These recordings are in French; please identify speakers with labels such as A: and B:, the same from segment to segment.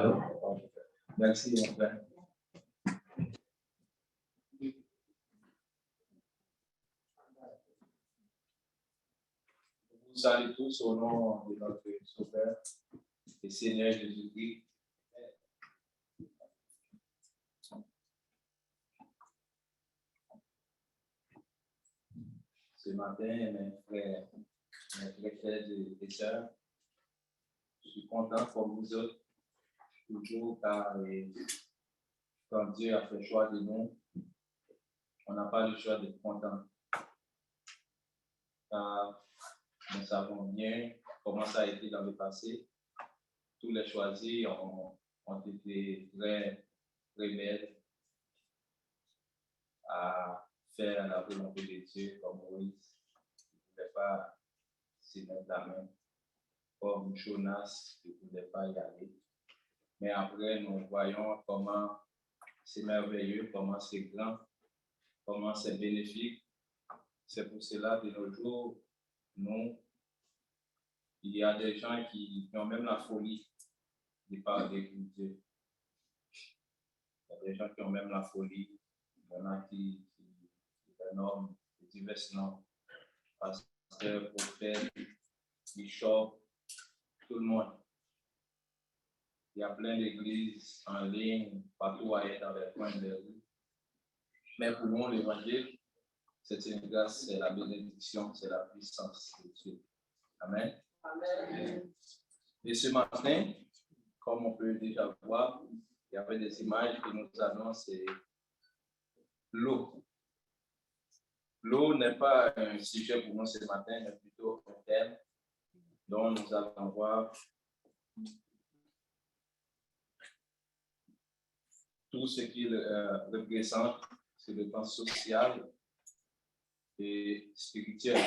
A: Allô? Merci, mon frère. Vous saluez tous au nom de notre Sauveur et Seigneur Jésus-Christ. Ce matin, mes frères et sœurs, je suis content comme vous autres, toujours car quand Dieu a fait choix de nous, on n'a pas le choix d'être content. Car nous savons bien comment ça a été dans le passé. Tous les choisis ont été très, très belles à faire la volonté de Dieu comme Moïse. Il ne pouvait pas se mettre la main. Comme Jonas, il ne pouvait pas y aller. Mais après, nous voyons comment c'est merveilleux, comment c'est grand, comment c'est bénéfique. C'est pour cela que de nos jours, il y a des gens qui ont même la folie de parler de Dieu. Il y a des gens qui ont même la folie. Il y en a qui nomment de divers noms. Pasteur, prophète, bishop, tout le monde. Il y a plein d'églises en ligne, partout ailleurs dans les coins de rue. Mais pour nous, l'évangile, c'est une grâce, c'est la bénédiction, c'est la puissance de Dieu. Amen. Amen. Et ce matin, comme on peut déjà voir, il y avait des images qui nous annoncent l'eau. L'eau n'est pas un sujet pour nous ce matin, mais plutôt un thème dont nous allons voir tout ce qu'il représente sur le plan social et spirituel.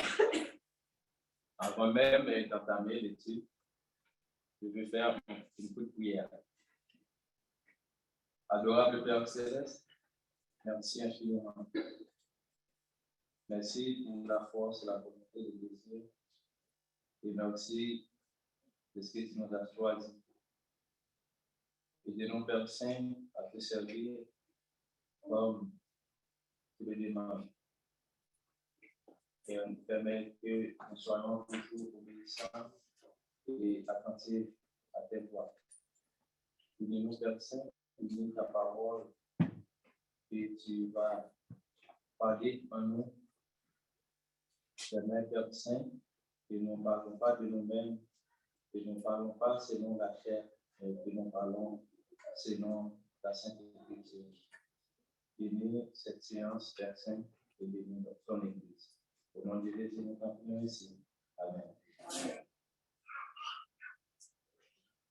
A: Avant même d'entamer l'étude, je vais faire une petite prière. Adorable Père Céleste, merci infiniment. Merci pour la force, la volonté, le désir. Et merci de ce que tu nous as choisi. Et de nous, Père Saint, à te servir comme tu le demandes. Et on nous permet que nous soyons toujours obéissants et attentifs à tes voix. Dis-nous, Père Saint, dis-nous ta parole et tu vas parler en nous. Permets, Père Saint, que nous ne parlons pas de nous-mêmes, que nous ne parlons pas selon la chair, mais que nous parlons selon la Sainte Écriture. Bénis cette séance, Père Saint, et bénis ton Église. Au nom de Jésus, nous t'en ici. Amen.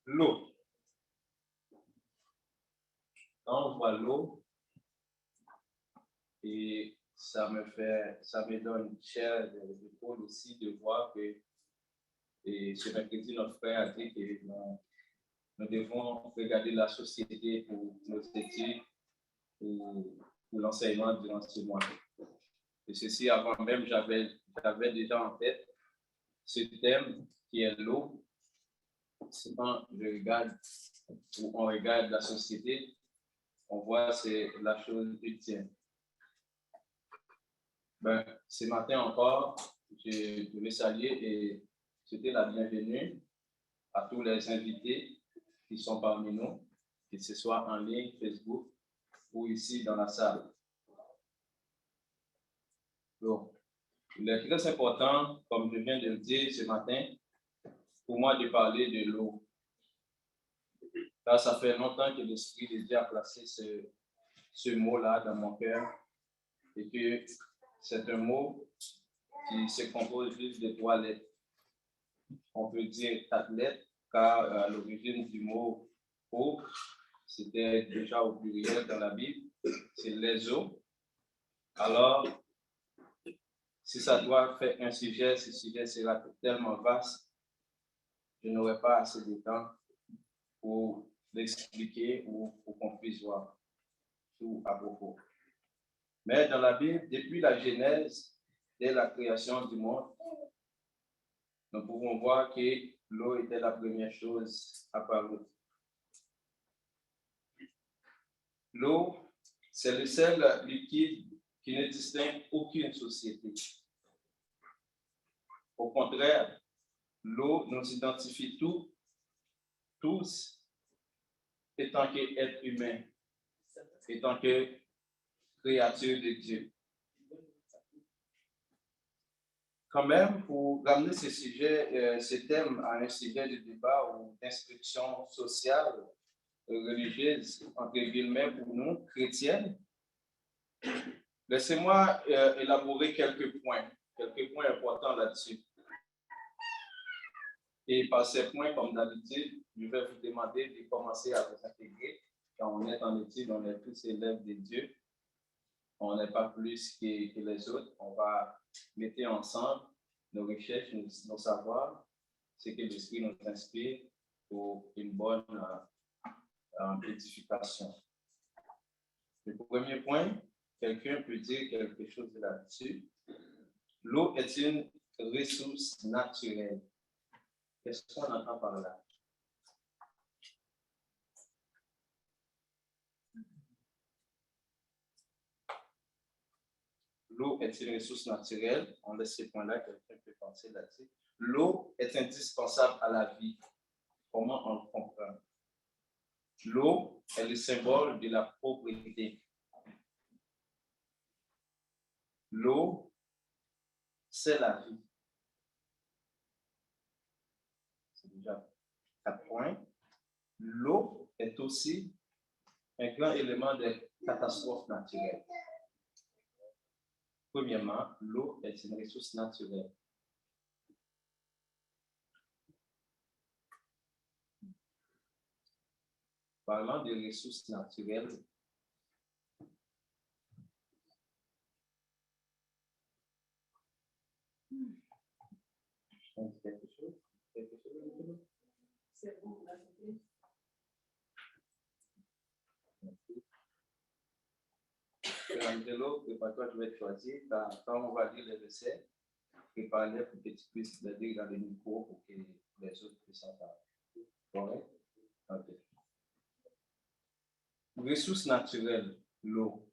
A: L'eau. Quand on voit l'eau, et ça me donne chair d'épaule aussi de voir que, et ce mercredi, notre frère a dit que nous devons regarder la société pour nos études, pour l'enseignement durant ce mois. Et ceci, avant même, j'avais déjà en tête ce thème qui est l'eau. C'est quand on regarde la société, on voit c'est la chose ultime. Ce matin encore, je voulais saluer et souhaiter la bienvenue à tous les invités qui sont parmi nous, que ce soit en ligne, Facebook ou ici dans la salle. Donc, il est très important, comme je viens de le dire ce matin, pour moi de parler de l'eau. Là, ça fait longtemps que l'Esprit de Dieu a placé ce mot-là dans mon cœur et que c'est un mot qui se compose juste de 3 lettres. On peut dire 4 lettres, car à l'origine du mot eau, c'était déjà au pluriel dans la Bible, c'est les eaux. Alors, si ça doit faire un sujet, ce sujet sera tellement vaste, je n'aurai pas assez de temps pour l'expliquer ou pour qu'on puisse voir tout à propos. Mais dans la Bible, depuis la Genèse, dès la création du monde, nous pouvons voir que l'eau était la première chose apparue. L'eau, c'est le seul liquide qui ne distingue aucune société. Au contraire, l'eau nous identifie tous, étant qu'êtres humains, étant que créatures de Dieu. Quand même, pour ramener ce thème à un sujet de débat ou d'instruction sociale, religieuse, entre guillemets, pour nous, chrétiennes, laissez-moi élaborer quelques points importants là-dessus. Et par ces points, comme d'habitude, je vais vous demander de commencer à vous intégrer. Quand on est en étude, on est tous élèves de Dieu. On n'est pas plus que les autres. On va mettre ensemble nos recherches, nos savoirs, ce que l'Esprit nous inspire pour une bonne édification. Le premier point, quelqu'un peut dire quelque chose là-dessus. L'eau est une ressource naturelle. Qu'est-ce qu'on entend par là? L'eau est une ressource naturelle. On laisse ces points-là, quelqu'un peut penser là-dessus. L'eau est indispensable à la vie. Comment on le comprend? L'eau est le symbole de la propriété. L'eau, c'est la vie. C'est déjà 4 points. L'eau est aussi un grand élément des catastrophes naturelles. Premièrement, l'eau est une ressource naturelle. Parlant de ressources naturelles, quelque chose? C'est bon, merci. Angelo, prépare-toi, je vais te choisir. Quand on va lire les versets, prépare-les pour que tu puisses les dire dans le micro pour que les autres puissent entendre. Correct? Ok. Ressources naturelles, l'eau.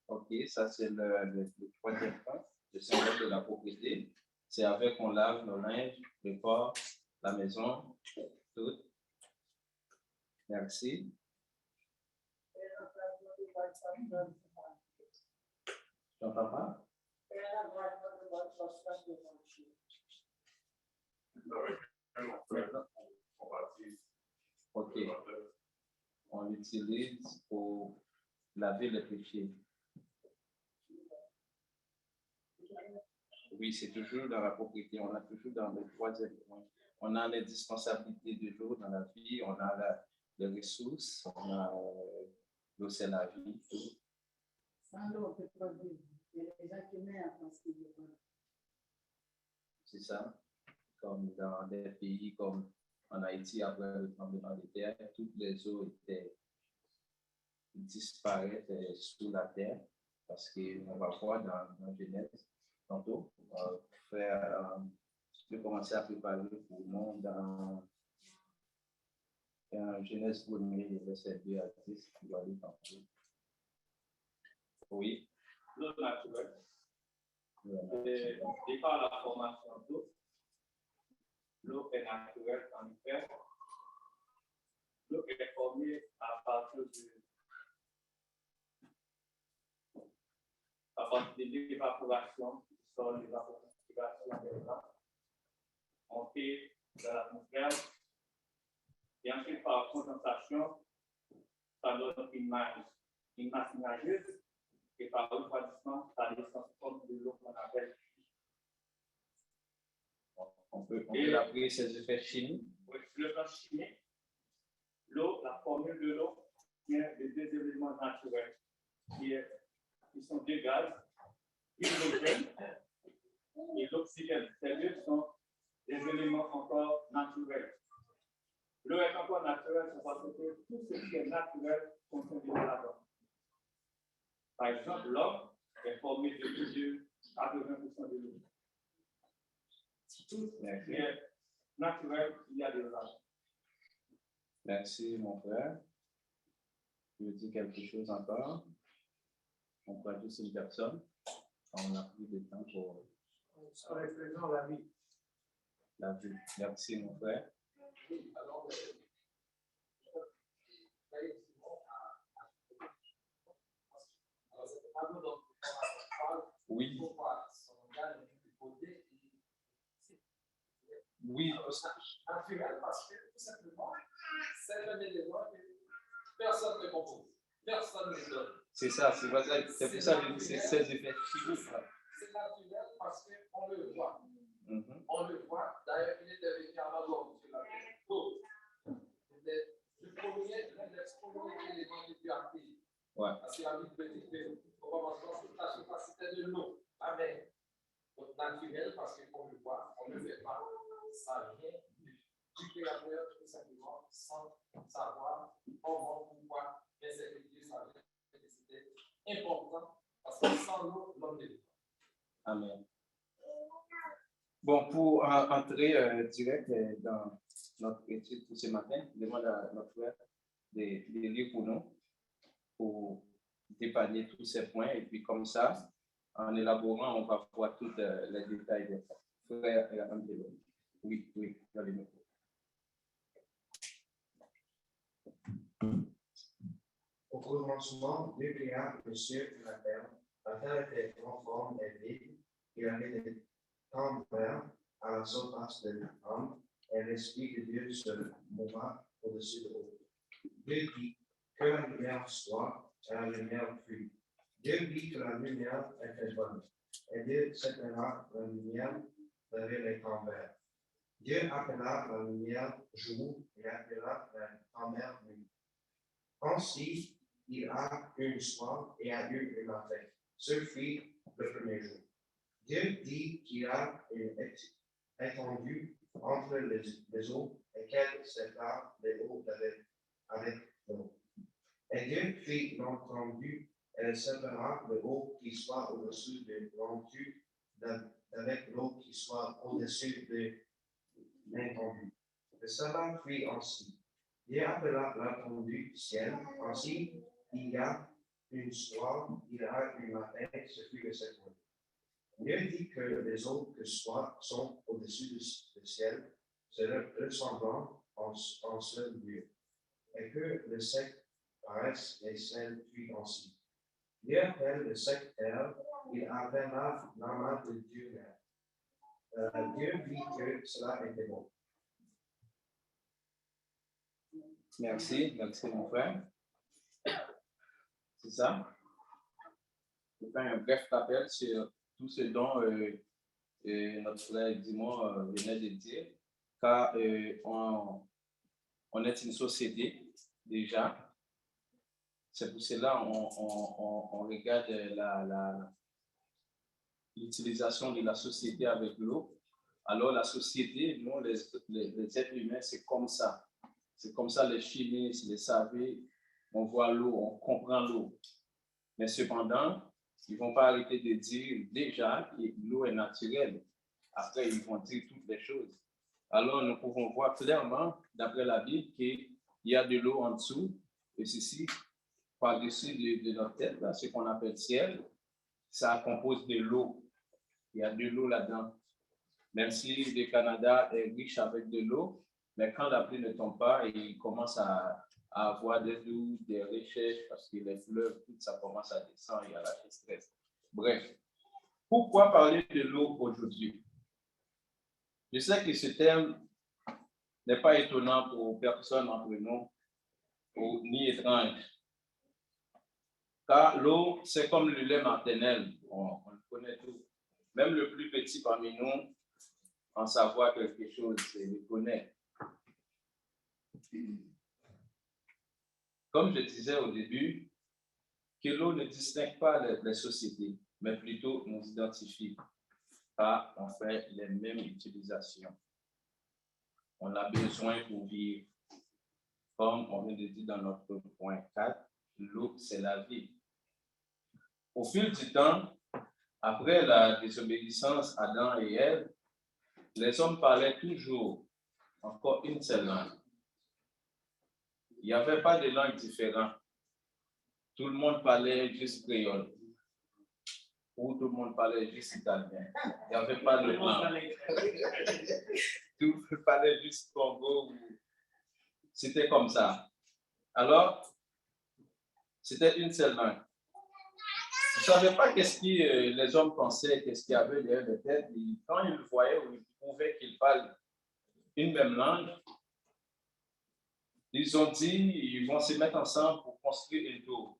A: Ok, ça c'est le troisième point, le symbole de la propriété. C'est avec qu'on lave nos linges, le corps, la maison, tout. Merci. Tu n'entends pas? Ok. On l'utilise pour laver les péchés. Oui, c'est toujours dans la propriété. On a toujours dans le troisième point. On a l'indispensabilité de l'eau dans la vie. On a les ressources. On a l'eau, c'est la vie. Sans l'eau, on ne peut pas vivre. Il y a des gens qui meurent parce qu'ils ne peuvent pas. C'est ça. Comme dans des pays comme en Haïti, après le tremblement de terre, toutes les eaux disparaissent sous la terre parce qu'on va voir dans Genèse tantôt, je vais commencer à préparer pour le monde dans Genèse 1er, verset 2 à 10, on va lire tantôt. Oui. L'eau naturelle. Et par la formation d'eau, l'eau est naturelle en hiver. L'eau est formée à partir de l'évaporation du sol, l'évaporation des vents. On fait de l'atmosphère et ensuite par condensation, ça donne une masse nageuse et par refroidissement, ça descend comme de l'eau qu'on appelle. On peut appeler ces effets chimiques. Oui, le plan chimique, l'eau, la formule de l'eau vient de deux éléments naturels qui sont deux gaz, l'hydrogène et l'oxygène. Ces deux sont des éléments encore naturels. L'eau est encore naturelle, c'est parce que tout ce qui est naturel contient de l'eau. Par exemple, l'homme est formé de plus de 80% de l'eau. Tout ce qui est
B: naturel, il y a de l'argent.
A: Merci, mon frère. Je veux dire quelque chose encore. On croit tous une personne. On a pris du temps pour
B: La vie.
A: la vue. Merci, mon frère. Oui. Oui.
C: Naturel parce que tout simplement, c'est un élément que personne ne compose, personne ne donne.
A: C'est ça, c'est pour ça que je dis c'est ces effets chimiques.
C: C'est naturel parce qu'on le voit. On le voit. D'ailleurs, il était vécu à Mazon sur la terre. C'était le premier élément qui fut actif. Parce qu'il a dit que au commencement, toute la surface c'était de l'eau. Amen. Donc, naturel parce qu'on le voit, on ne le fait pas. Ça vient du créateur tout simplement sans savoir comment, pourquoi, mais c'est que Dieu savait que c'était important parce que sans l'eau, l'homme ne vit pas.
A: Amen. Bon, pour entrer direct dans notre étude pour ce matin, je demande à notre frère de lire pour nous, pour dépanner tous ces points, et puis comme ça, en élaborant, on va voir tous les détails de ça. Frère Angelo. Oui, dans les mots.
D: Au commencement, Dieu créa le ciel et la terre. La terre était conforme et vide. Il y avait des temps verts à la surface de l'âme, et l'Esprit de Dieu se mouva au-dessus de l'eau. Dieu dit que la lumière soit, et la lumière fut. Dieu vit que la lumière était bonne, et Dieu sépara la lumière de les temps verts. Dieu appela la lumière jour et appela la lumière nuit. Ainsi, il a eu le soir et a eu le matin. Ce fut le premier jour. Dieu dit qu'il a une étendue entre les eaux et qu'elle sépare les eaux avec l'eau. Et Dieu fit l'étendue et sépara les eaux qui soient au-dessus de l'étendue avec l'eau qui soit au-dessus de l'étendue. Et cela fut ainsi. Dieu appela l'étendue ciel. Ainsi, il y a une soir, il y a une matin, ce fut le septième. Dieu dit que les eaux que soit sont au-dessus du ciel, c'est ressemblant en seul lieu, et que le sec paraisse et celle fut ainsi. Dieu appelle le sec terre, il appela l'amas de Dieu mer. Dieu vit que cela était bon.
A: Merci mon frère. C'est ça. Je fais un bref rappel sur tout ce dont notre frère Dimon venait de dire, car on est une société déjà. C'est pour cela on regarde l'utilisation de la société avec l'eau. Alors la société, nous les êtres humains, c'est comme ça. C'est comme ça les chimistes, les savants, on voit l'eau, on comprend l'eau. Mais cependant, ils ne vont pas arrêter de dire déjà que l'eau est naturelle. Après, ils vont dire toutes les choses. Alors, nous pouvons voir clairement, d'après la Bible, qu'il y a de l'eau en dessous, et ceci, par-dessus de notre tête, là, ce qu'on appelle ciel, ça compose de l'eau. Il y a de l'eau là-dedans. Même si le Canada est riche avec de l'eau, mais quand la pluie ne tombe pas, il commence à avoir des recherches parce que les fleuves, tout ça commence à descendre, il y a la sécheresse. Bref, pourquoi parler de l'eau aujourd'hui? Je sais que ce terme n'est pas étonnant pour personne entre nous, ni étrange. Car l'eau, c'est comme le lait maternel, on le connaît tout. Même le plus petit parmi nous, en savoir quelque chose, il le connaît. Comme je disais au début, que l'eau ne distingue pas les sociétés, mais plutôt nous identifie, car on fait les mêmes utilisations. On a besoin pour vivre. Comme on vient de dire dans notre point 4, l'eau, c'est la vie. Au fil du temps, après la désobéissance Adam et Ève, les hommes parlaient toujours encore une seule langue. Il n'y avait pas de langue différente. Tout le monde parlait juste créole. Ou tout le monde parlait juste italien. Il n'y avait pas de langue. Tout le monde parlait juste Congo. C'était comme ça. Alors, c'était une seule langue. Je ne savais pas qu'est-ce que les hommes pensaient, qu'est-ce qu'il y avait derrière les têtes. Et quand ils le voyaient ou ils trouvaient qu'ils parlent une même langue, ils ont dit ils vont se mettre ensemble pour construire une tour.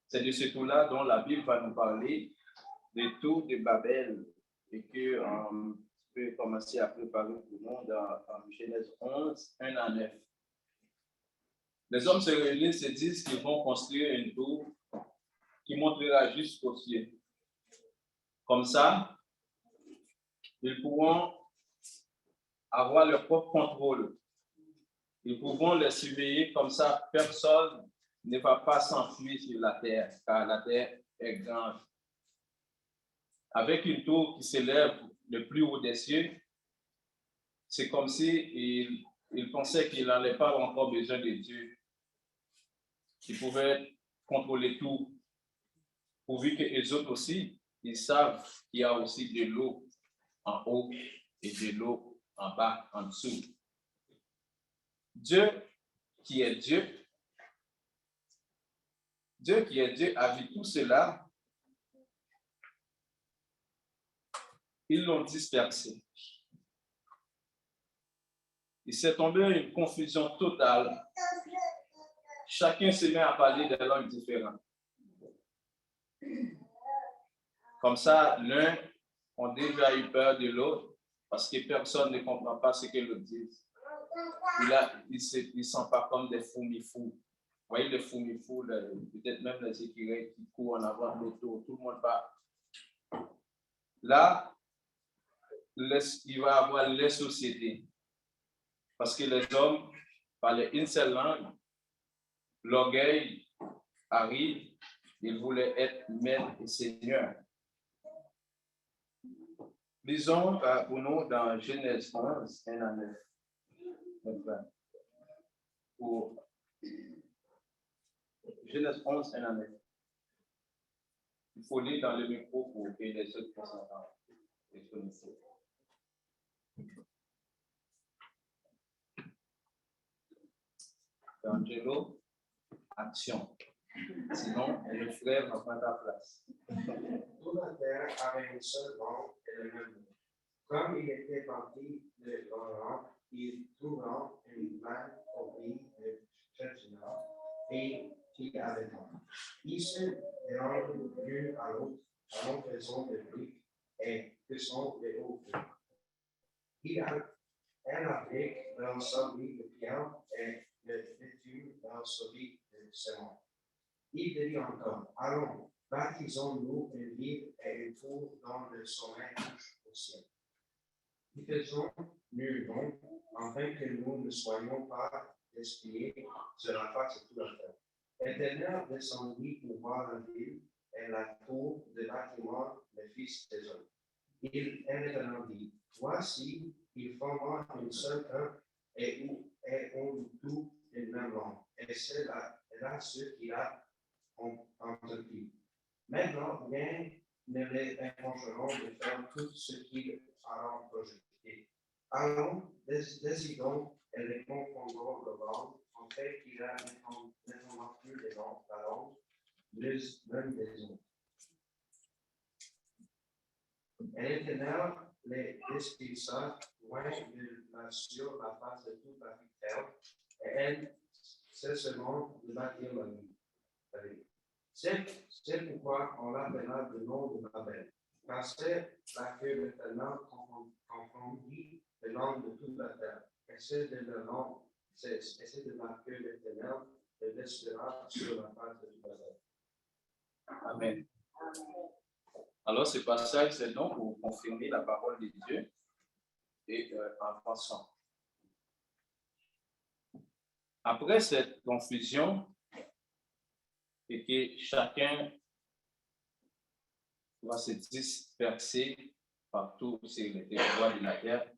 A: C'est de ce tour-là dont la Bible va nous parler, le tour de Babel, et qu'on peut commencer à préparer pour nous dans Genèse 11, 1 à 9. Les hommes se réunissent et disent qu'ils vont construire une tour qui montrera jusqu'aux cieux. Comme ça, ils pourront avoir leur propre contrôle. Ils pourront les surveiller comme ça, personne ne va pas s'enfuir sur la terre, car la terre est grande. Avec une tour qui s'élève le plus haut des cieux, c'est comme si ils pensaient qu'ils n'avaient pas encore besoin de Dieu, qu'ils pouvaient contrôler tout, pourvu que les autres aussi, ils savent qu'il y a aussi de l'eau en haut et de l'eau en bas, en dessous. Dieu qui est Dieu, a vu tout cela, ils l'ont dispersé. Il s'est tombé une confusion totale. Chacun se met à parler des langues différentes. Comme ça, l'un a déjà eu peur de l'autre parce que personne ne comprend pas ce que l'autre dit. Ils ne sont pas comme des fourmis-fous. Vous voyez les fourmis-fous, peut-être même les écureuils qui courent en avant de l'auto, tout le monde part. Là, il va y avoir les sociétés. Parce que les hommes parlaient une seule langue, l'orgueil arrive, ils voulaient être maîtres et seigneurs. Lisons pour nous dans Genèse 11, 1 à 9. Pour Genèse 11, 1 à 9. Il faut lire dans le micro pour que les autres puissent entendre. Angelo, action. Sinon, le frère va prendre ta place.
D: Toute la terre avait une seule langue et le même nom. Comme il était parti de l'Orient, il trouva une plaine au pays de Tchétchéna et qui habitant. Ils se rendent l'une à l'autre en faisant des briques et faisant des hauts. Elle avait dans sa vie de pierre et le vêtu dans sa vie de ciment. Il dit encore, allons, baptisons-nous une ville et une tour dans le sommet au ciel. Nous faisons nul nom, afin que nous ne soyons pas espiés sur la face de toute la terre. L'Éternel descendit pour voir la ville et la tour de bâtiment des fils des hommes. L'Éternel dit, voici, il forma une seule œuvre et on tout une même langue. Et c'est là ce qu'il a entrepris. Maintenant, rien ne les empêcheront de faire tout ce qu'ils auront projeté. Allons, décidons et les confondons le vent, en fait qu'il a n'entend plus les langues, la langue, l'une des autres. Et l'Éternel les dispersa loin sur la face de toute la terre, et elles cesseront de bâtir la ville. C'est pourquoi on l'appela le nom de Babel, car c'est là que l'Éternel confondit les langues de toute la terre, et c'est de là que l'Éternel les laissera sur la face de toute la terre.
A: Amen. Alors, ce passage, c'est donc pour confirmer la parole de Dieu et en passant. Après cette confusion, et que chacun va se disperser partout sur les territoires de la terre,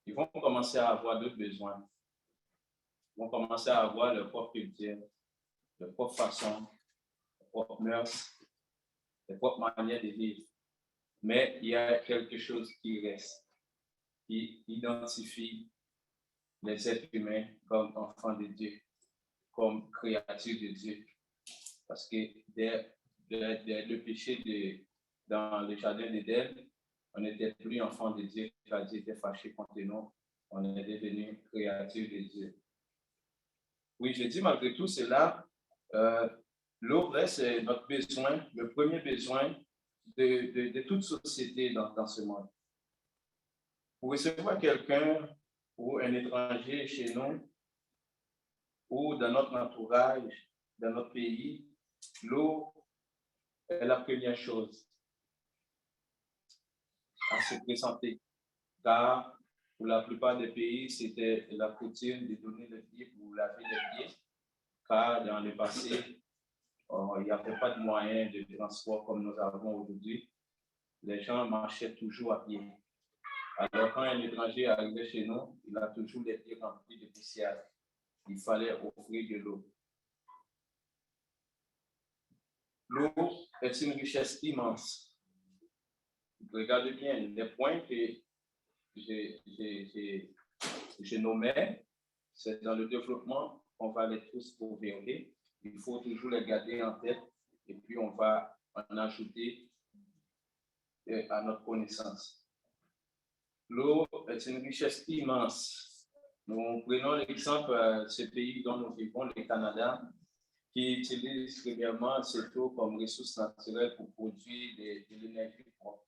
A: ils vont commencer à avoir d'autres besoins. Ils vont commencer à avoir leur propre culture, leur propre façon, leur propre mœurs, leur propre manière de vivre. Mais il y a quelque chose qui reste, qui identifie les êtres humains comme enfants de Dieu, comme créatures de Dieu. Parce que dès le péché dans le jardin d'Éden, on n'était plus enfants de Dieu, car Dieu était fâché contre nous, on est devenu créatures de Dieu. Oui, je dis malgré tout cela, l'eau c'est notre besoin, le premier besoin de toute société dans ce monde. Pour recevoir quelqu'un ou un étranger chez nous, ou dans notre entourage, dans notre pays, l'eau est la première chose à se présenter. Car pour la plupart des pays, c'était la coutume de donner le pied pour laver les pieds, car dans le passé, il n'y avait pas de moyens de transport comme nous avons aujourd'hui. Les gens marchaient toujours à pied. Alors, quand un étranger arrivait chez nous, il a toujours les pieds remplis de poussière. Il fallait offrir de l'eau. L'eau est une richesse immense. Regardez bien les points que je nommais, c'est dans le développement, on va les tous trouver. Il faut toujours les garder en tête et puis on va en ajouter à notre connaissance. L'eau est une richesse immense. Nous prenons l'exemple de ce pays dont nous vivons, le Canada, qui utilise régulièrement cette eau comme ressource naturelle pour produire de l'énergie propre.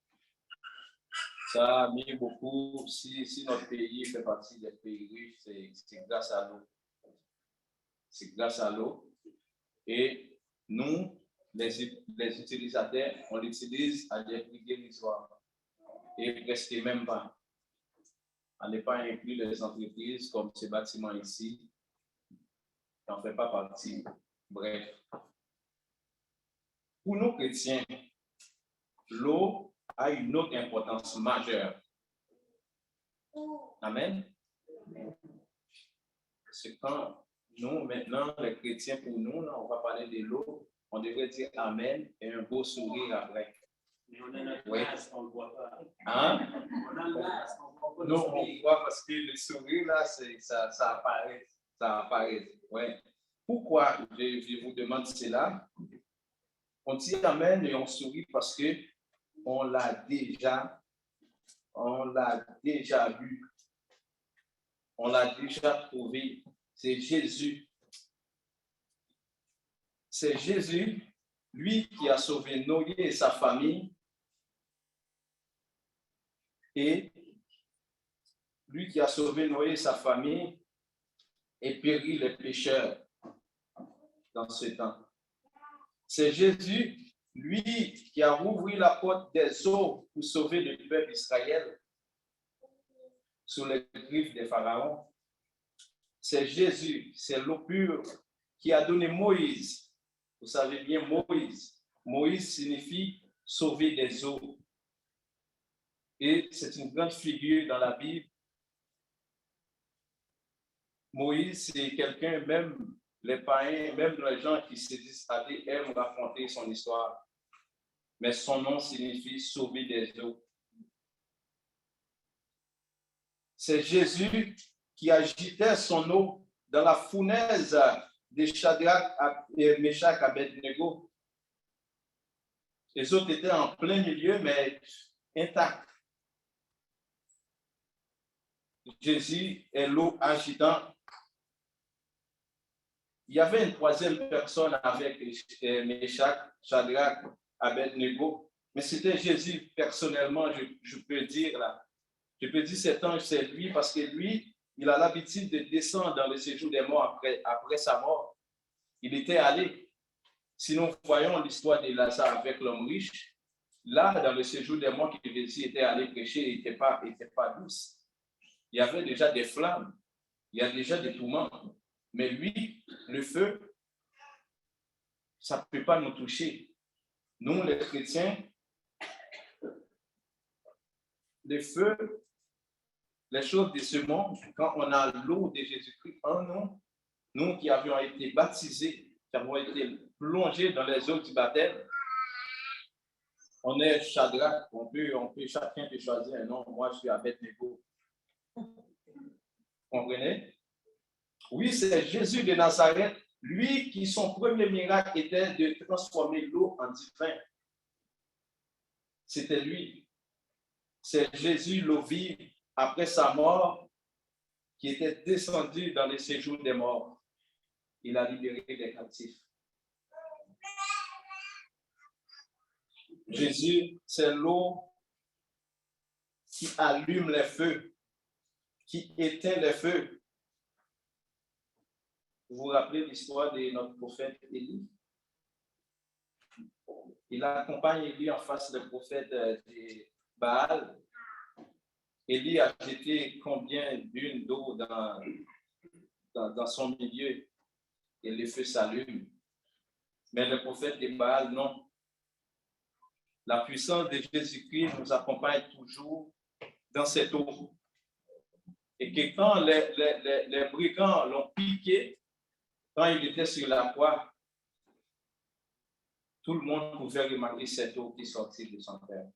A: Ça a mis beaucoup, si notre pays fait partie des pays riches, c'est grâce à l'eau. C'est grâce à l'eau. Et nous, les utilisateurs, on l'utilise à des prix dérisoires. Et presque même pas. On n'est pas inclus les entreprises comme ce bâtiment ici, qui n'en fait pas partie. Bref. Pour nous chrétiens, l'eau a une autre importance majeure. Amen. C'est quand nous, maintenant, les chrétiens, pour nous, là, on va parler de l'eau, on devrait dire Amen et un beau sourire après.
B: Mais on a notre glace, on ne le voit pas.
A: Hein?
B: On a le glace, on ne voit pas.
A: Non, on voit parce que le sourire, là, ça apparaît. Ça apparaît. Ouais. Pourquoi je vous demande cela? On dit Amen et on sourit parce que on l'a déjà vu. On l'a déjà trouvé. C'est Jésus. C'est Jésus, lui qui a sauvé Noé et sa famille. Et lui qui a sauvé Noé et sa famille et péri les pécheurs dans ce temps. C'est Jésus, lui qui a rouvert la porte des eaux pour sauver le peuple d'Israël sous les griffes des pharaons. C'est Jésus, c'est l'eau pure qui a donné Moïse. Vous savez bien Moïse. Moïse signifie sauver des eaux. Et c'est une grande figure dans la Bible. Moïse, c'est quelqu'un, même les païens, même les gens qui se disent athées aiment raconter son histoire. Mais son nom signifie sauver des eaux. C'est Jésus qui agitait son eau dans la fournaise de Shadrach, Meshach, Abednego. Les autres étaient en plein milieu, mais intacts. Jésus est l'eau agitant. Il y avait une troisième personne avec Meshach, Shadrach, Abednego, mais c'était Jésus personnellement, je peux dire là. Je peux dire cet ange, c'est lui, parce que lui, il a l'habitude de descendre dans le séjour des morts après sa mort. Il était allé. Si nous voyons l'histoire de Lazare avec l'homme riche, là, dans le séjour des morts que Jésus était allé prêcher, il n'était pas douce. Il y avait déjà des flammes, il y a déjà des tourments. Mais lui, le feu, ça ne peut pas nous toucher. Nous, les chrétiens, le feu, les choses de ce monde, quand on a l'eau de Jésus-Christ en nous, nous qui avions été baptisés, qui avons été plongés dans les eaux du baptême, on est Shadrach, chacun peut choisir un nom. Moi, je suis Abednego. Comprenez? Oui, c'est Jésus de Nazareth, lui qui son premier miracle était de transformer l'eau en du vin. C'était lui. C'est Jésus, l'eau vive, après sa mort, qui était descendu dans les séjours des morts. Il a libéré les captifs. Jésus, c'est l'eau qui allume les feux, qui éteint les feux. Vous vous rappelez l'histoire de notre prophète Élie? Il accompagne Élie en face du prophète de Baal. Élie a jeté combien d'unes d'eau dans son milieu et les feux s'allument. Mais le prophète de Baal, non. La puissance de Jésus-Christ nous accompagne toujours dans cette eau. Et que quand les brigands l'ont piqué, quand il était sur la croix, tout le monde pouvait remarquer cette eau qui sortit de son cœur.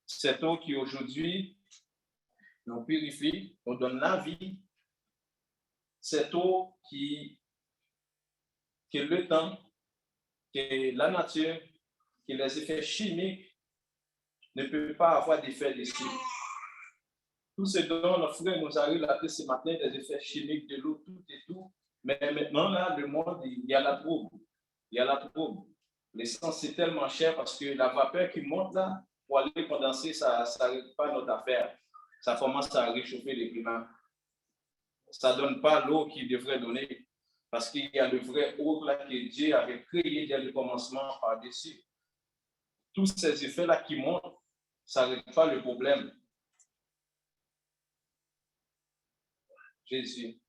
A: Cette eau qui aujourd'hui nous purifie, nous donne la vie. Cette eau que le temps, que la nature, que les effets chimiques ne peuvent pas avoir d'effet dessus. Tout ce dont notre frère nous a relaté ce matin, des effets chimiques de l'eau, tout et tout. Mais maintenant, là, le monde, il y a la trouble. Il y a la trouble. L'essence, c'est tellement cher parce que la vapeur qui monte là, pour aller condenser, ça ne règle pas notre affaire. Ça commence à réchauffer le climat. Ça ne donne pas l'eau qu'il devrait donner. Parce qu'il y a le vrai eau là que Dieu avait créé dès le commencement par-dessus. Tous ces effets-là qui montent, ça ne règle pas le problème. Jésus.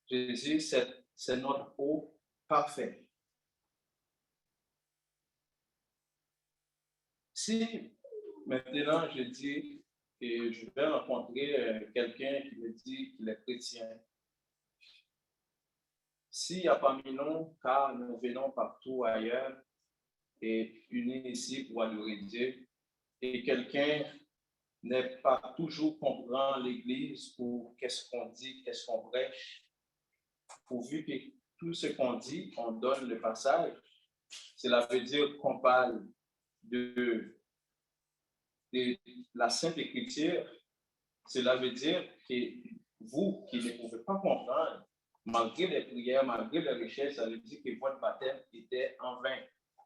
A: Jésus, c'est notre eau parfaite. Si maintenant je dis que je vais rencontrer quelqu'un qui me dit qu'il est chrétien, s'il n'y a parmi nous, car nous venons partout ailleurs et unis ici pour adorer Dieu, et quelqu'un n'est pas toujours comprend l'Église ou qu'est-ce qu'on dit, qu'est-ce qu'on prêche, pourvu que tout ce qu'on dit, on donne le passage, cela veut dire qu'on parle de la Sainte Écriture, cela veut dire que vous qui ne pouvez pas comprendre, malgré les prières, malgré les recherches, ça veut dire que votre baptême était en vain.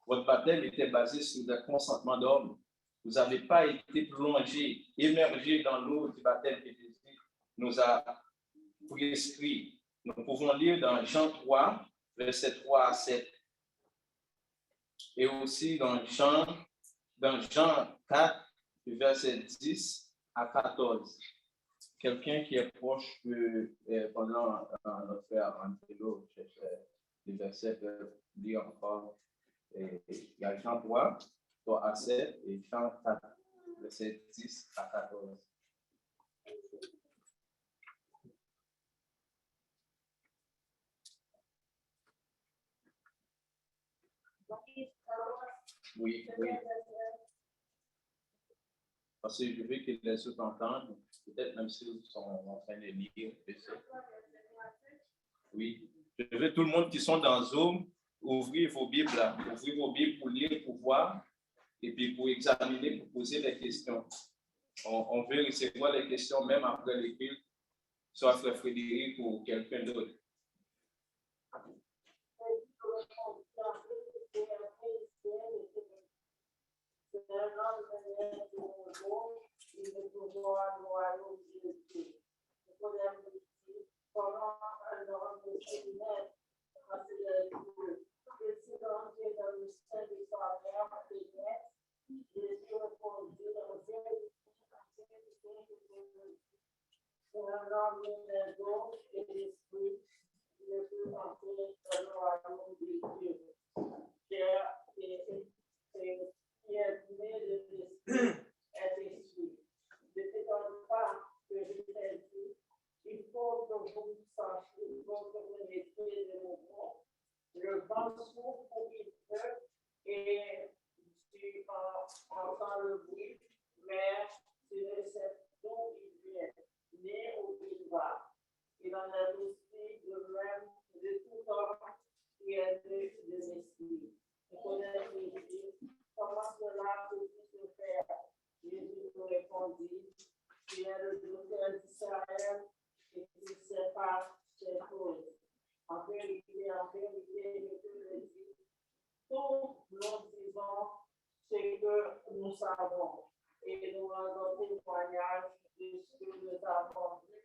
A: Votre baptême était basé sur le consentement d'homme. Vous n'avez pas été plongé, émergé dans l'eau du baptême que Jésus nous a prescrit. Nous pouvons lire dans Jean 3, versets 3 à 7. Et aussi dans Jean 4, versets 10 à 14. Quelqu'un qui est proche de, pendant notre frère Angelo, les versets peuvent lire encore. Il y a Jean 3, 3 à 7 et Jean 4, versets 10 à 14. Oui. Parce que je veux que les autres entendent, peut-être même s'ils sont en train de lire. Oui. Je veux tout le monde qui sont dans Zoom, ouvrir vos Bibles là, ouvrir vos Bibles pour lire, pour voir, et puis pour examiner, pour poser des questions. On veut recevoir les questions même après les cultes, soit Frère Frédéric ou quelqu'un d'autre.
E: Le vent souffle pour qu'il pleut et tu entends le bruit, mais tu ne sais d'où il vient, ni où il va. Il en est aussi de même de tout homme qui est de l'esprit. Il connaît Jésus. Comment cela peut-il se faire? Jésus lui répondit, tu es le docteur d'Israël et tu ne sais pas ces choses. En vérité, je te le dis, tous nous disons ce que nous savons et nous rendons témoignage de ce que nous avons vu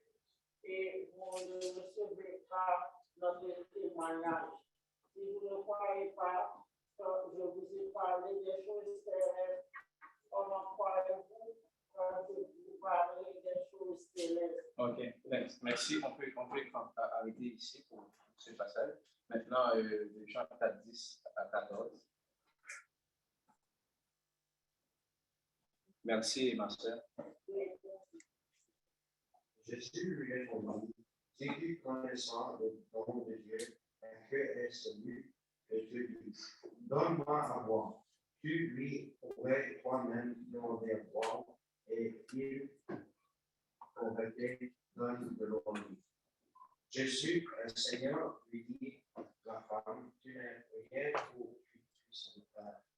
E: et vous ne recevrez pas notre témoignage. Si vous ne croyez pas que je vous ai parlé des choses terrestres, comment croyez-vous quand je vous parle des choses célestes?
A: Ok, merci. On peut arrêter ici pour ce passage. Maintenant, Jean 4, 10 à 14. Merci, ma soeur.
D: Jésus lui répondit, si tu connaissant le don de Dieu, et que est celui que tu dis, donne-moi à boire. Tu lui aurais toi-même demandé à boire, et il aurait été donné de l'eau. Jésus, le Seigneur, lui dit, la femme, tu n'es rien pour que tu puisses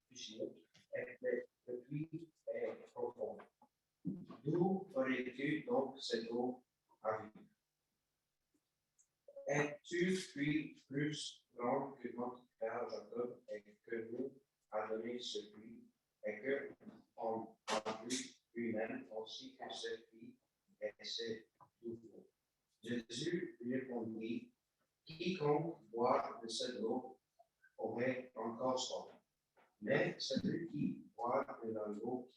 D: toucher, et le puits est profond. D'où aurais-tu donc cette eau à vivre? Es-tu puis plus grand que notre père Jacob et que nous a donné ce puits et que on a vu lui-même aussi que ce puits est nouveau? Jésus lui répondit, quiconque boit de cette eau aurait encore soif, mais celui qui boit de l'eau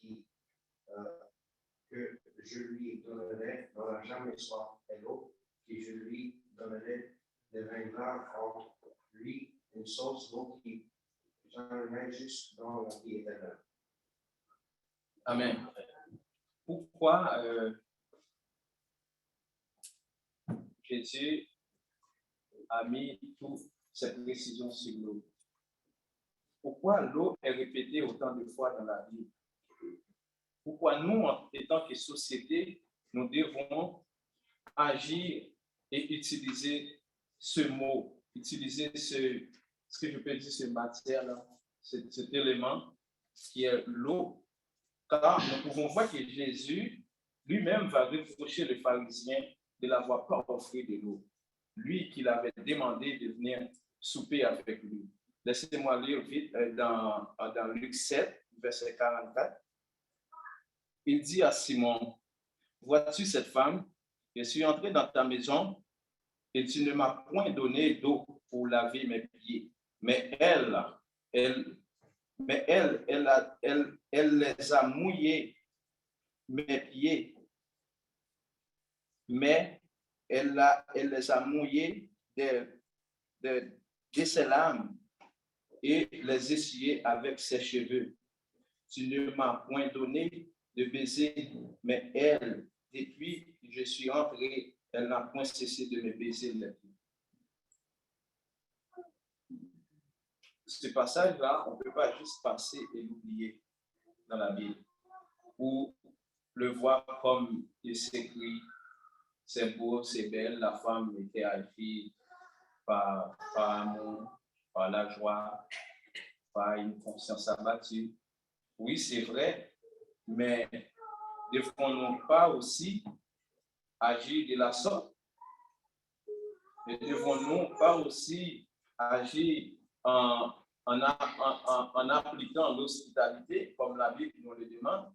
D: que je lui donnerai n'aura jamais soif, et l'eau que je lui donnerai deviendra en lui une source d'eau qui j'emmènerai juste dans la vie éternelle.
A: Amen. Pourquoi Jésus a mis toutes ces précisions sur l'eau? Pourquoi l'eau est répétée autant de fois dans la Bible? Pourquoi nous, en tant que société, nous devons agir et utiliser ce mot, utiliser ce que je peux dire, cette matière-là, cet élément qui est l'eau, car nous pouvons voir que Jésus lui-même va reprocher le pharisien de ne l'avoir pas offert de l'eau. Lui qui l'avait demandé de venir souper avec lui. Laissez-moi lire vite dans Luc 7, verset 44. Il dit à Simon, vois-tu cette femme? Je suis entré dans ta maison et tu ne m'as point donné d'eau pour laver mes pieds. Mais elle les a mouillés, mes pieds. Mais elle les a mouillés de ses larmes et les essuyés avec ses cheveux. Tu ne m'as point donné de baiser, mais elle, depuis que je suis entré, elle n'a point cessé de me baiser les pieds. Ce passage-là, on ne peut pas juste passer et l'oublier dans la Bible, ou le voir comme il s'écrit, c'est beau, c'est belle, la femme était haïe par amour, par la joie, par une conscience abattue. Oui, c'est vrai, mais ne devons-nous pas aussi agir de la sorte? Ne devons-nous pas aussi agir en appliquant l'hospitalité, comme la Bible nous le demande?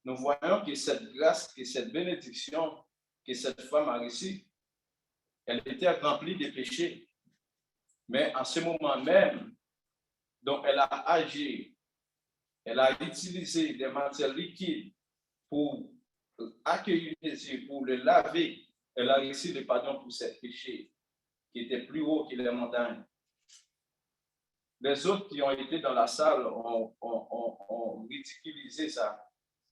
A: Nous voyons que cette grâce, que cette bénédiction que cette femme a reçue, elle était remplie de péchés. Mais à ce moment même, donc elle a agi, elle a utilisé des matières liquides pour accueillir Jésus, pour le laver. Elle a reçu le pardon pour ses péchés qui étaient plus hauts que les montagnes. Les autres qui ont été dans la salle ont ridiculisé ça.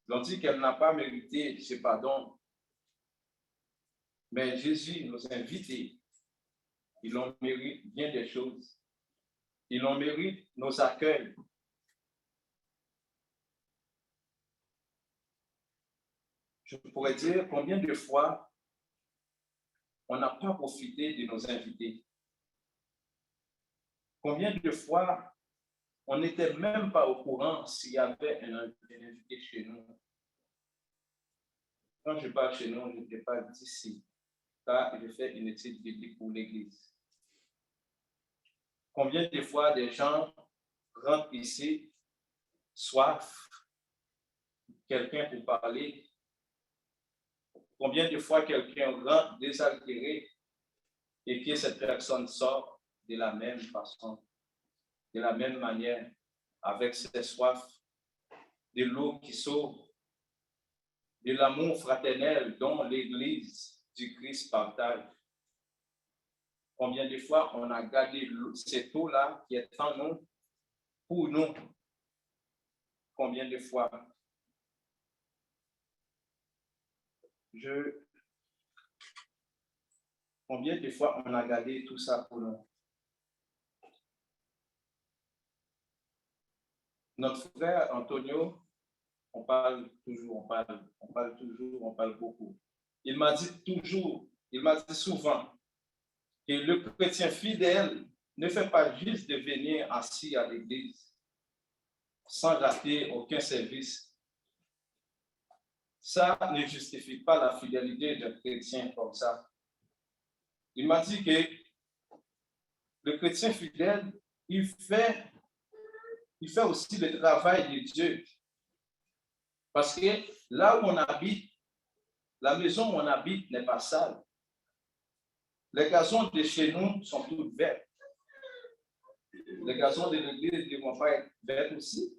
A: Ils ont dit qu'elle n'a pas mérité ce pardon. Mais Jésus nous invite, il en mérite bien des choses. Il en mérite nos accueils. Je pourrais dire combien de fois on n'a pas profité de nos invités. Combien de fois on n'était même pas au courant s'il y avait un invité chez nous. Quand je parle chez nous, je ne n'étais pas d'ici, car je fais une étude biblique pour l'Église. Combien de fois des gens rentrent ici, soif, quelqu'un pour parler. Combien de fois quelqu'un rentre désaltéré et que cette personne sort de la même façon, de la même manière, avec ses soifs, de l'eau qui sauve, de l'amour fraternel dont l'Église du Christ partage. Combien de fois on a gardé cette eau-là qui est en nous, pour nous. Combien de fois combien de fois on a gardé tout ça pour nous? Notre frère Antonio, on parle toujours, on parle beaucoup. Il m'a dit souvent que le chrétien fidèle ne fait pas juste de venir assis à l'église sans rater aucun service. Ça ne justifie pas la fidélité d'un chrétien comme ça. Il m'a dit que le chrétien fidèle, il fait aussi le travail de Dieu. Parce que là où on habite, la maison où on habite n'est pas sale. Les gazons de chez nous sont tous verts. Les gazons de l'église ne vont pas être verts aussi.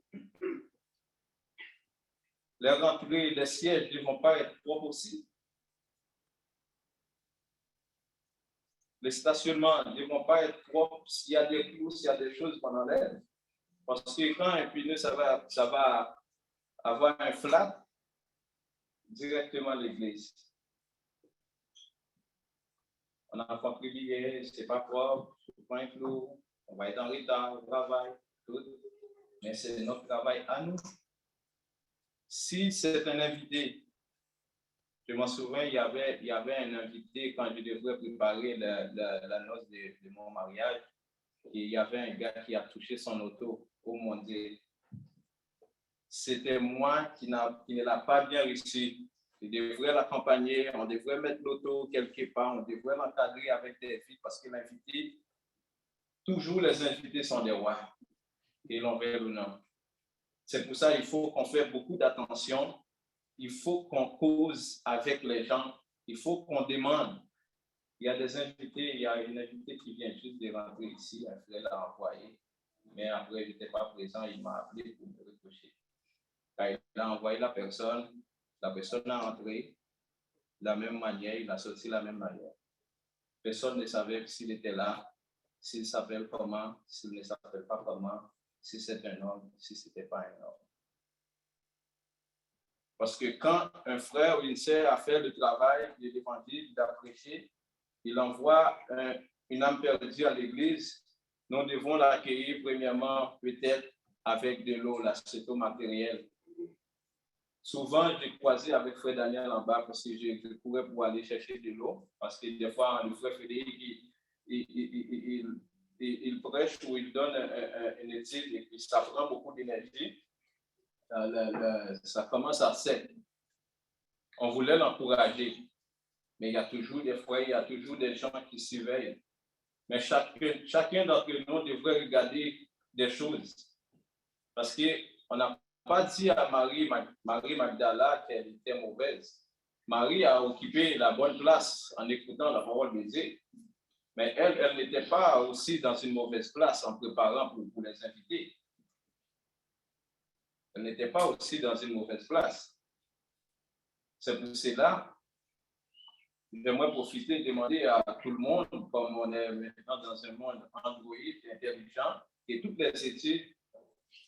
A: Les rentrées, les sièges ne vont pas être propres aussi. Les stationnements ne vont pas être propres s'il y a des clous, s'il y a des choses qu'on enlève. Parce que quand un pneu, ça va avoir un flat, directement l'église. On a contribué, c'est pas propre, c'est pas un clou, on va être en retard au travail, tout. Mais c'est notre travail à nous. Si c'est un invité, je m'en souviens, il y avait un invité quand je devrais préparer la noce de mon mariage, et il y avait un gars qui a touché son auto. Oh mon Dieu, c'était moi qui ne l'a pas bien reçu. Je devrais l'accompagner, on devrait mettre l'auto quelque part, on devrait l'encadrer avec des filles parce que l'invité, toujours les invités sont des rois, et l'on veut ou non. C'est pour ça qu'il faut qu'on fasse beaucoup d'attention. Il faut qu'on cause avec les gens. Il faut qu'on demande. Il y a des invités, il y a une invitée qui vient juste de rentrer ici, un frère l'a envoyé. Mais après, je n'étais pas présent, il m'a appelé pour me reprocher. Quand il a envoyé la personne a rentré de la même manière, il a sorti de la même manière. Personne ne savait s'il était là, s'il s'appelle comment, s'il ne s'appelle pas comment, si c'est un homme, si ce n'était pas un homme. Parce que quand un frère ou une sœur a fait le travail de l'évangile, il a prêché, il envoie une âme perdue à l'église, nous devons l'accueillir premièrement peut-être avec de l'eau, là, c'est au matériel. Souvent, j'ai croisé avec frère Daniel en bas parce que je courais pour aller chercher de l'eau, parce que des fois, le frère Frédéric, il prêche ou il donne une étude et puis ça prend beaucoup d'énergie. Ça commence à sec. On voulait l'encourager, mais il y a toujours des fois, il y a toujours des gens qui surveillent. Mais chacun d'entre nous devrait regarder des choses. Parce qu'on n'a pas dit à Marie Magdala qu'elle était mauvaise. Marie a occupé la bonne place en écoutant la parole de Dieu. Mais elle n'était pas aussi dans une mauvaise place en préparant pour les invités. Elle n'était pas aussi dans une mauvaise place. C'est pour cela, j'aimerais profiter et demander à tout le monde, comme on est maintenant dans un monde Android, intelligent, et toutes les études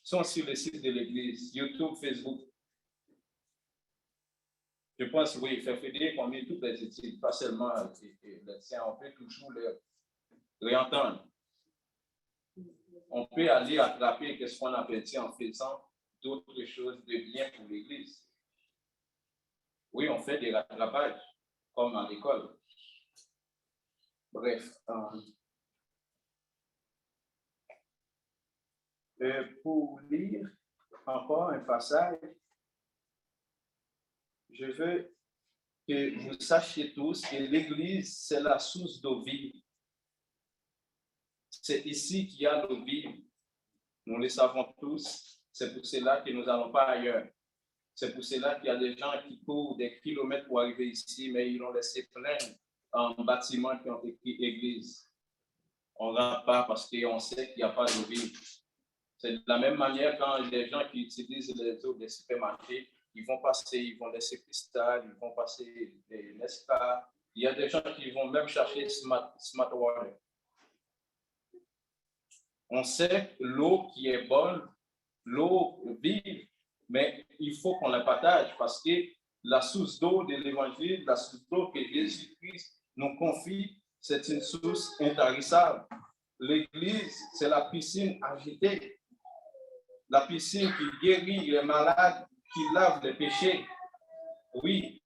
A: sont sur le site de l'Église, YouTube, Facebook. Je pense, oui, Frère Frédéric, on met toutes les études, pas seulement les siens, on peut toujours les réentendre. On peut aller attraper ce qu'on a perdu en faisant d'autres choses de bien pour l'Église. Oui, on fait des rattrapages, comme à l'école. Bref. Pour lire encore un passage, je veux que vous sachiez tous que l'Église, c'est la source d'eau vive. C'est ici qu'il y a l'eau vive. Nous le savons tous. C'est pour cela que nous n'allons pas ailleurs. C'est pour cela qu'il y a des gens qui courent des kilomètres pour arriver ici, mais ils ont laissé plein de bâtiments qui ont écrit Église. On ne rentre pas parce qu'on sait qu'il n'y a pas d'eau vive. C'est de la même manière quand les gens qui utilisent les eaux des supermarchés, ils vont laisser Cristal, ils vont passer des Nesca. Il y a des gens qui vont même chercher Smart Water. On sait l'eau qui est bonne, l'eau vive, mais il faut qu'on la partage parce que la source d'eau de l'Évangile, la source d'eau que Jésus-Christ nous confie, c'est une source intarissable. L'Église, c'est la piscine agitée, la piscine qui guérit les malades, qui lave les péchés. Oui,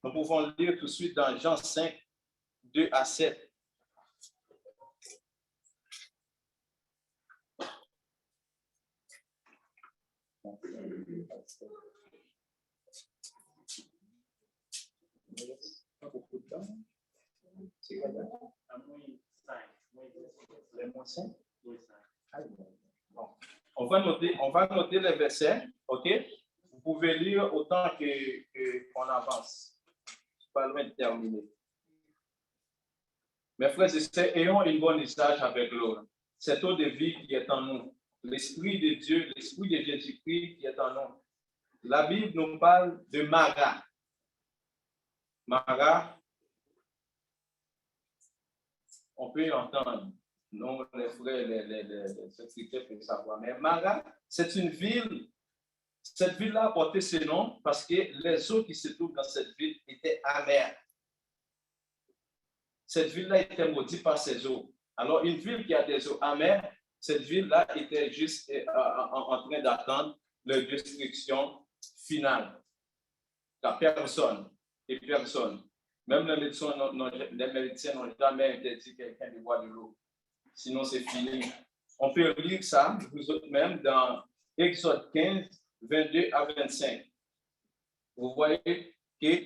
A: nous pouvons lire tout de suite dans Jean 5, 2 à 7. C'est quoi là? Les moins 5? Bon. On va noter les versets, ok? Vous pouvez lire autant qu'on avance. Je suis pas loin de terminer. Mes frères et sœurs, ayons une bonne usage avec l'eau. Cette eau de vie qui est en nous. L'Esprit de Dieu, l'Esprit de Jésus-Christ qui est en nous. La Bible nous parle de Mara. Mara, on peut l'entendre. Non, les frères, les secrétaires peuvent savoir. Mais Mara, c'est une ville. Cette ville-là a porté ce nom parce que les eaux qui se trouvent dans cette ville étaient amères. Cette ville-là était maudite par ces eaux. Alors, une ville qui a des eaux amères, cette ville-là était juste en train d'attendre leur destruction finale. La personne et personne. Même les médecins n'ont jamais interdit quelqu'un de boire de l'eau. Sinon, c'est fini. On peut lire ça, vous autres même, dans Exode 15, 22 à 25. Vous voyez que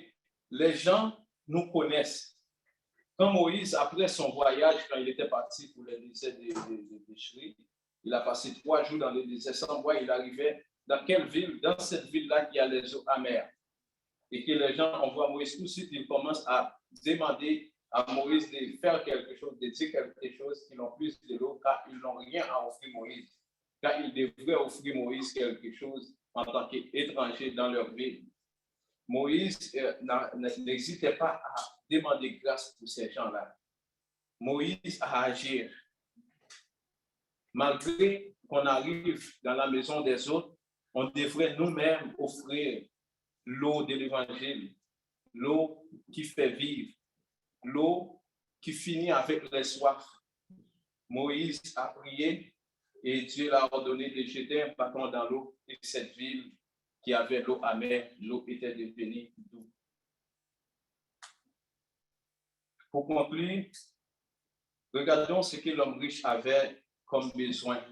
A: les gens nous connaissent. Quand Moïse, après son voyage, quand il était parti pour le désert de Shri, il a passé 3 jours dans le désert sans boire. Il arrivait dans quelle ville? Dans cette ville-là qui a les eaux amères. Et que les gens, on voit Moïse tout de suite, ils commencent à demander à Moïse de faire quelque chose, de dire quelque chose qu'ils n'ont plus de l'eau, car ils n'ont rien à offrir Moïse. Car ils devraient offrir Moïse quelque chose en tant qu'étranger dans leur ville. Moïse n'hésitait pas à demander grâce pour ces gens-là. Moïse a agi. Malgré qu'on arrive dans la maison des autres, on devrait nous-mêmes offrir l'eau de l'Évangile, l'eau qui fait vivre, l'eau qui finit avec les soifs. Moïse a prié et Dieu l'a ordonné de jeter un bâton dans l'eau et cette ville qui avait l'eau amère, l'eau était devenue douce. Pour conclure, regardons ce que l'homme riche avait comme besoin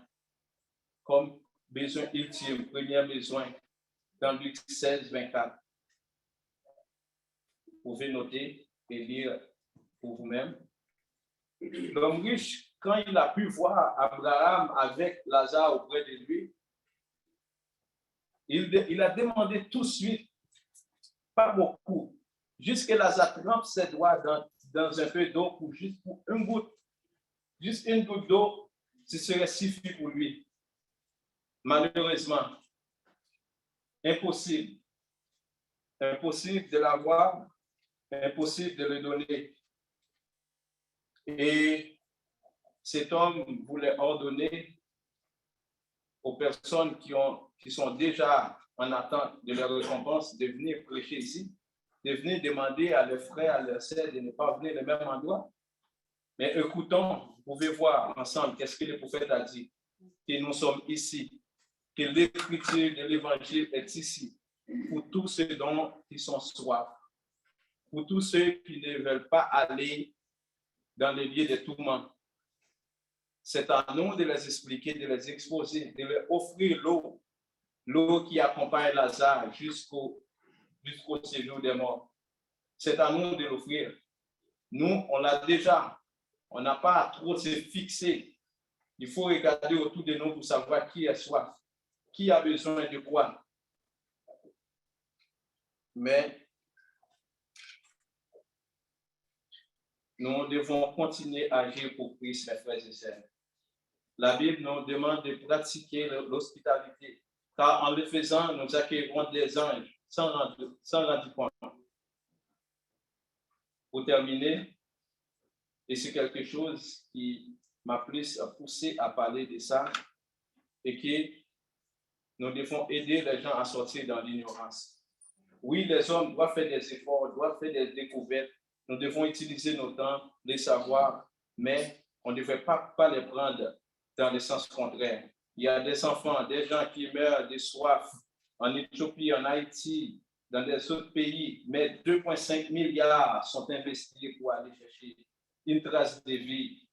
A: ultime, premier besoin, dans Luc 16, 24. Vous pouvez noter et lire pour vous-même. L'homme riche, quand il a pu voir Abraham avec Lazare auprès de lui, il a demandé tout de suite, pas beaucoup, juste que Lazare trempe ses doigts dans un peu d'eau pour une goutte d'eau, ce serait suffi pour lui. Malheureusement, impossible de l'avoir, impossible de le donner. Et cet homme voulait ordonner aux personnes qui sont déjà en attente de leur récompense de venir prêcher ici. de venir demander à leurs frères, à leurs sœurs de ne pas venir au même endroit. Mais écoutons, vous pouvez voir ensemble qu'est-ce que le prophète a dit, que nous sommes ici, que l'écriture de l'évangile est ici, pour tous ceux dont ils sont soif, pour tous ceux qui ne veulent pas aller dans les lieux de tourment. C'est à nous de les expliquer, de les exposer, de leur offrir l'eau qui accompagne Lazare jusqu'au séjour des morts. C'est à nous de l'offrir. Nous, on l'a déjà. On n'a pas à trop se fixer. Il faut regarder autour de nous pour savoir qui est soif, qui a besoin de quoi. Mais nous devons continuer à agir pour Christ, mes frères et sœurs. La Bible nous demande de pratiquer l'hospitalité, car en le faisant, nous accueillerons des anges sans rendre compte. Pour terminer, et c'est quelque chose qui m'a plus poussé à parler de ça, et que nous devons aider les gens à sortir dans l'ignorance. Oui, les hommes doivent faire des efforts, doivent faire des découvertes. Nous devons utiliser nos temps, les savoirs, mais on ne devrait pas les prendre dans le sens contraire. Il y a des enfants, des gens qui meurent de soif en Éthiopie, en Haïti, dans des autres pays, mais 2,5 milliards sont investis pour aller chercher une trace de vie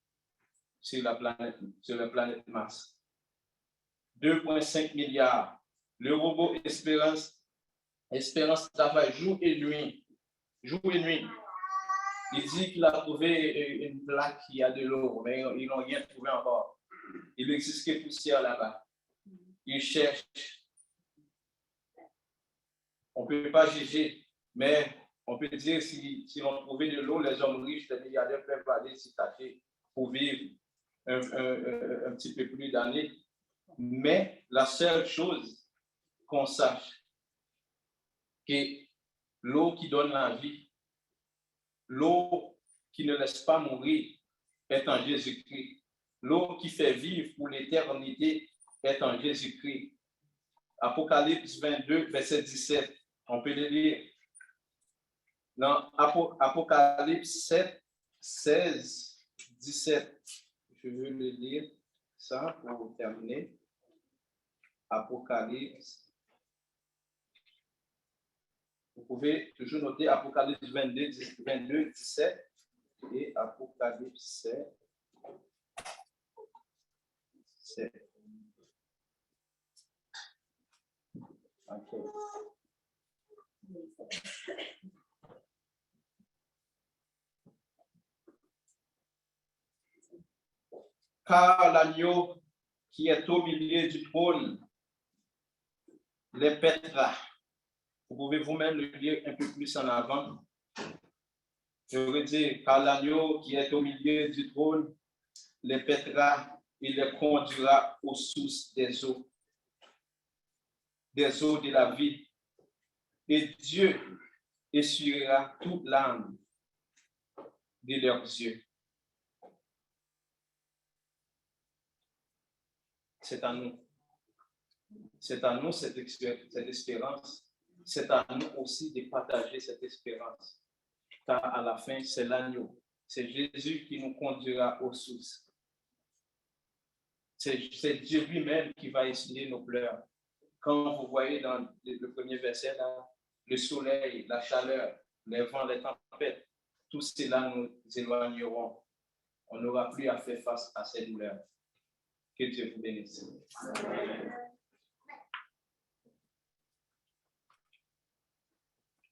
A: sur la planète Mars. 2,5 milliards. Le robot Espérance travaille jour et nuit. Jour et nuit. Il dit qu'il a trouvé une plaque qui a de l'eau, mais ils n'ont rien trouvé encore. Il existe que poussière là-bas. Ils cherchent. On ne peut pas juger, mais on peut dire si on trouvait de l'eau, les hommes riches, les milliardaires peuvent aller s'y cacher pour vivre un petit peu plus d'années. Mais la seule chose qu'on sache, que l'eau qui donne la vie, l'eau qui ne laisse pas mourir est en Jésus-Christ. L'eau qui fait vivre pour l'éternité est en Jésus-Christ. Apocalypse 22, verset 17. On peut le lire. Dans Apocalypse 7, 16, 17. Je veux le lire ça pour terminer. Apocalypse. Vous pouvez toujours noter Apocalypse 22, 17 et Apocalypse 7. Okay. Car l'agneau qui est au milieu du trône les pètera. Vous pouvez vous-même le lire un peu plus en avant. Je veux dire, car l'agneau qui est au milieu du trône les pètera et les conduira aux sources des eaux de la vie. Et Dieu essuiera toute l'âme de leurs yeux. C'est à nous. C'est à nous cette espérance. C'est à nous aussi de partager cette espérance. Car à la fin, c'est l'agneau. C'est Jésus qui nous conduira aux sources. C'est Dieu lui-même qui va essuyer nos pleurs. Quand vous voyez dans le premier verset, là, le soleil, la chaleur, les vents, les tempêtes, tout cela nous éloigneront. On n'aura plus à faire face à ces douleurs. Que Dieu vous bénisse. Amen.